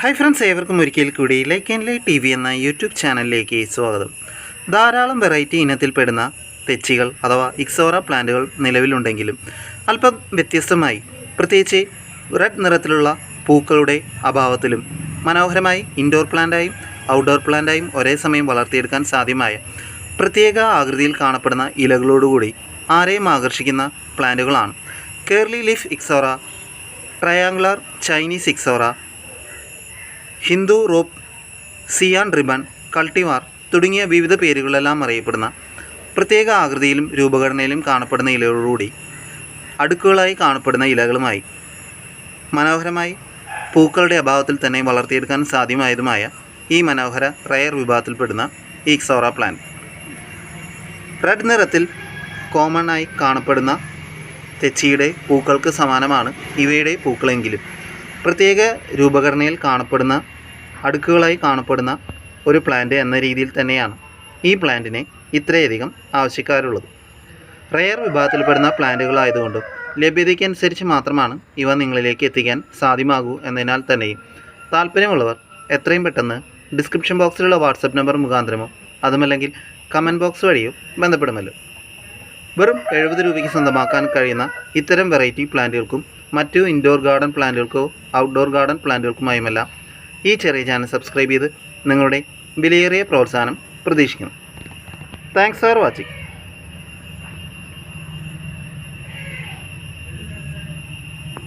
Hi friends, ഏവർക്കും ഒരിക്കൽ കൂടി ലൈക്ക് ആൻഡ് ലൈറ്റ് TV എന്ന യൂട്യൂബ് ചാനലിലേക്ക് സ്വാഗതം. ധാരാളം വെറൈറ്റി ഇനത്തിൽപ്പെടുന്ന തെച്ചികൾ അഥവാ ഇക്സോറ പ്ലാന്റുകൾ നിലവിലുണ്ടെങ്കിലും അല്പം വ്യത്യസ്തമായി, പ്രത്യേകിച്ച് റെഡ് നിറത്തിലുള്ള പൂക്കളുടെ അഭാവത്തിലും മനോഹരമായി ഇൻഡോർ പ്ലാന്റായും ഔട്ട്ഡോർ പ്ലാന്റായും ഒരേ സമയം വളർത്തിയെടുക്കാൻ സാധ്യമായ പ്രത്യേക ആകൃതിയിൽ കാണപ്പെടുന്ന ഇലകളോടുകൂടി ആരെയും ആകർഷിക്കുന്ന പ്ലാന്റുകളാണ് curly leaf ixora, triangular Chinese ixora, Hindu rope, സിയാൻ റിബൺ, കൾട്ടിവാർ തുടങ്ങിയ വിവിധ പേരുകളെല്ലാം അറിയപ്പെടുന്ന പ്രത്യേക ആകൃതിയിലും രൂപഘടനയിലും കാണപ്പെടുന്ന ഇലകളോടുകൂടി അടുക്കുകളായി കാണപ്പെടുന്ന ഇലകളുമായി മനോഹരമായി പൂക്കളുടെ അഭാവത്തിൽ തന്നെ വളർത്തിയെടുക്കാൻ സാധ്യമായതുമായ ഈ മനോഹര റയർ വിഭാഗത്തിൽപ്പെടുന്ന ഈ ഇക്സോറ പ്ലാന്റ് റെഡ് നിറത്തിൽ കോമൺ ആയി കാണപ്പെടുന്ന തെച്ചിയുടെ പൂക്കൾക്ക് സമാനമാണ് ഇവയുടെ പൂക്കളെങ്കിലും പ്രത്യേക രൂപഘടനയിൽ കാണപ്പെടുന്ന അടുക്കുകളായി കാണപ്പെടുന്ന ഒരു പ്ലാന്റ് എന്ന രീതിയിൽ തന്നെയാണ് ഈ പ്ലാന്റിനെ ഇത്രയധികം ആവശ്യക്കാരുള്ളത്. റെയർ വിഭാഗത്തിൽപ്പെടുന്ന പ്ലാന്റുകളായതുകൊണ്ടും ലഭ്യതയ്ക്കനുസരിച്ച് മാത്രമാണ് ഇവ നിങ്ങളിലേക്ക് എത്തിക്കാൻ സാധ്യമാകൂ എന്നതിനാൽ തന്നെയും താല്പര്യമുള്ളവർ എത്രയും പെട്ടെന്ന് ഡിസ്ക്രിപ്ഷൻ ബോക്സിലുള്ള വാട്സപ്പ് നമ്പർ മുഖാന്തരമോ അതുമല്ലെങ്കിൽ കമൻറ്റ് ബോക്സ് വഴിയോ ബന്ധപ്പെടുമല്ലോ. വെറും 70 രൂപയ്ക്ക് സ്വന്തമാക്കാൻ കഴിയുന്ന ഇത്തരം വെറൈറ്റി പ്ലാന്റുകൾക്കും മറ്റു ഇൻഡോർ ഗാർഡൻ പ്ലാന്റുകൾക്കോ ഔട്ട്ഡോർ ഗാർഡൻ പ്ലാന്റുകൾക്കുമായുമെല്ലാം ഈ ചെറിയ ചാനൽ സബ്സ്ക്രൈബ് ചെയ്ത് നിങ്ങളുടെ വിലയേറിയ പ്രോത്സാഹനം പ്രതീക്ഷിക്കുന്നു. Thanks for watching.